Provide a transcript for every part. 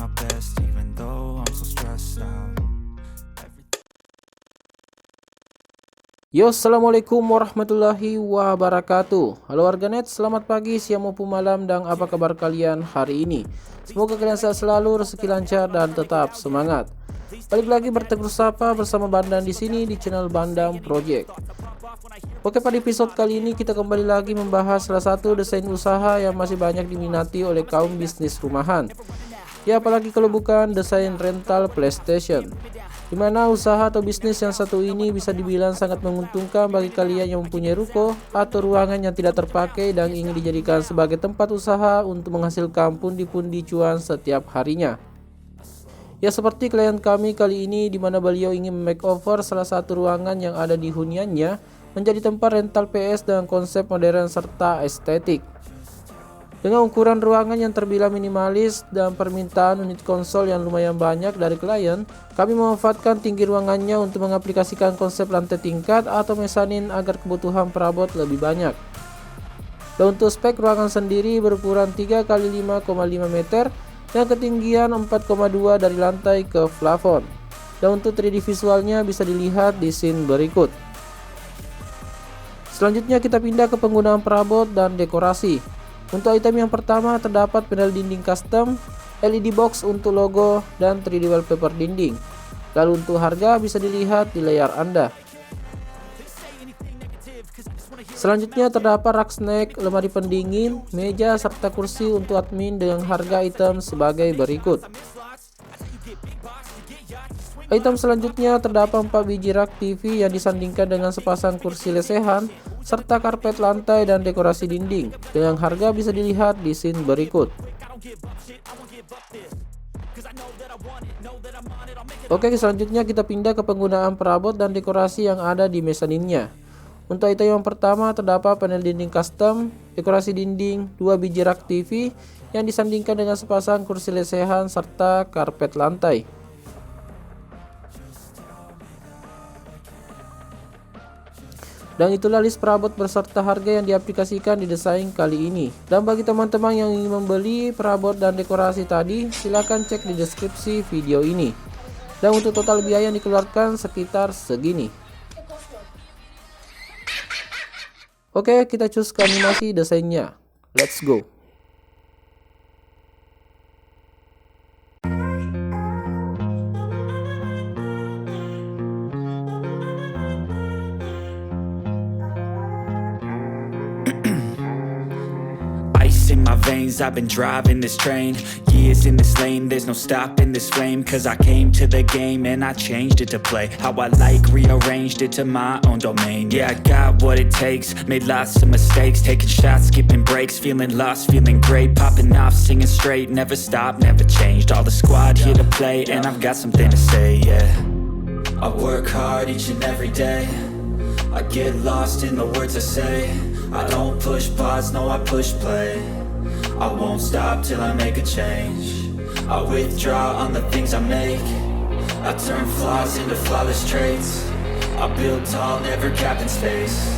my best even though I'm so stressed out. Yo, assalamualaikum warahmatullahi wabarakatuh. Halo warganet, selamat pagi, siang maupun malam, dan apa kabar kalian hari ini? Semoga kalian sehat selalu, rezeki lancar, dan tetap semangat. Balik lagi bertegur sapa bersama Bandam di sini di channel Bandam Project. Oke, pada episode kali ini kita kembali lagi membahas salah satu desain usaha yang masih banyak diminati oleh kaum bisnis rumahan. Ya, apalagi kalau bukan desain rental PlayStation. Dimana usaha atau bisnis yang satu ini bisa dibilang sangat menguntungkan bagi kalian yang mempunyai ruko atau ruangan yang tidak terpakai dan ingin dijadikan sebagai tempat usaha untuk menghasilkan pundi-pundi cuan setiap harinya. Ya, seperti klien kami kali ini, di mana beliau ingin makeover salah satu ruangan yang ada di huniannya menjadi tempat rental PS dengan konsep modern serta estetik. Dengan ukuran ruangan yang terbilang minimalis dan permintaan unit konsol yang lumayan banyak dari klien, kami memanfaatkan tinggi ruangannya untuk mengaplikasikan konsep lantai tingkat atau mezanin agar kebutuhan perabot lebih banyak. Dan untuk spek ruangan sendiri berukuran 3 x 5,5 meter dan ketinggian 4,2 dari lantai ke plafon. Dan untuk 3D visualnya bisa dilihat di scene berikut. Selanjutnya kita pindah ke penggunaan perabot dan dekorasi. Untuk item yang pertama terdapat panel dinding custom, LED box untuk logo, dan 3D wallpaper dinding. Lalu untuk harga bisa dilihat di layar Anda. Selanjutnya terdapat rak snack, lemari pendingin, meja, serta kursi untuk admin dengan harga item sebagai berikut. Item selanjutnya terdapat 4 biji rak TV yang disandingkan dengan sepasang kursi lesehan, serta karpet lantai dan dekorasi dinding. Dengan harga bisa dilihat di scene berikut. Oke, selanjutnya kita pindah ke penggunaan perabot dan dekorasi yang ada di mezaninnya. Untuk item yang pertama terdapat panel dinding custom, dekorasi dinding, 2 biji rak TV yang disandingkan dengan sepasang kursi lesehan serta karpet lantai. Dan itulah list perabot beserta harga yang diaplikasikan di desain kali ini. Dan bagi teman-teman yang ingin membeli perabot dan dekorasi tadi, silahkan cek di deskripsi video ini. Dan untuk total biaya yang dikeluarkan sekitar segini. Oke, kita cus ke animasi desainnya. Let's go. In my veins, I've been driving this train. Years in this lane, there's no stopping this flame. Cause I came to the game and I changed it to play how I like, rearranged it to my own domain. Yeah, I got what it takes, made lots of mistakes, taking shots, skipping breaks, feeling lost, feeling great, popping off, singing straight, never stopped, never changed. All the squad here to play and I've got something to say, yeah. I work hard each and every day, I get lost in the words I say. I don't push pause, no I push play. I won't stop till I make a change. I withdraw on the things I make. I turn flaws into flawless traits. I build tall, never capped in space.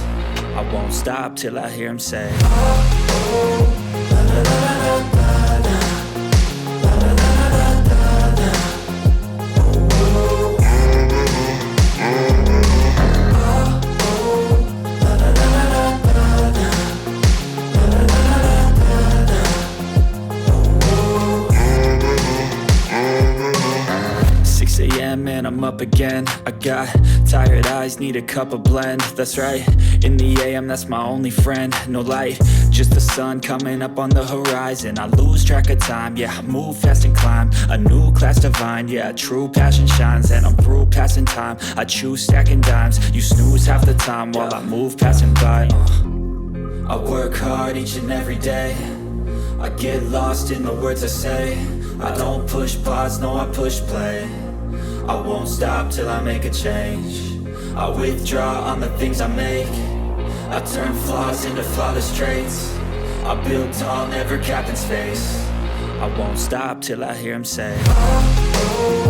I won't stop till I hear him say, oh, oh, la, la, la, la, la. And I'm up again. I got tired eyes, need a cup of blend. That's right, in the AM, that's my only friend. No light, just the sun coming up on the horizon. I lose track of time, yeah, I move fast and climb a new class divine, yeah, true passion shines. And I'm through passing time, I choose stacking dimes. You snooze half the time while I move passing by. I work hard each and every day, I get lost in the words I say. I don't push pause, no I push play. I won't stop till I make a change. I withdraw on the things I make. I turn flaws into flawless traits. I build tall, never capped in space. I won't stop till I hear him say, oh, oh.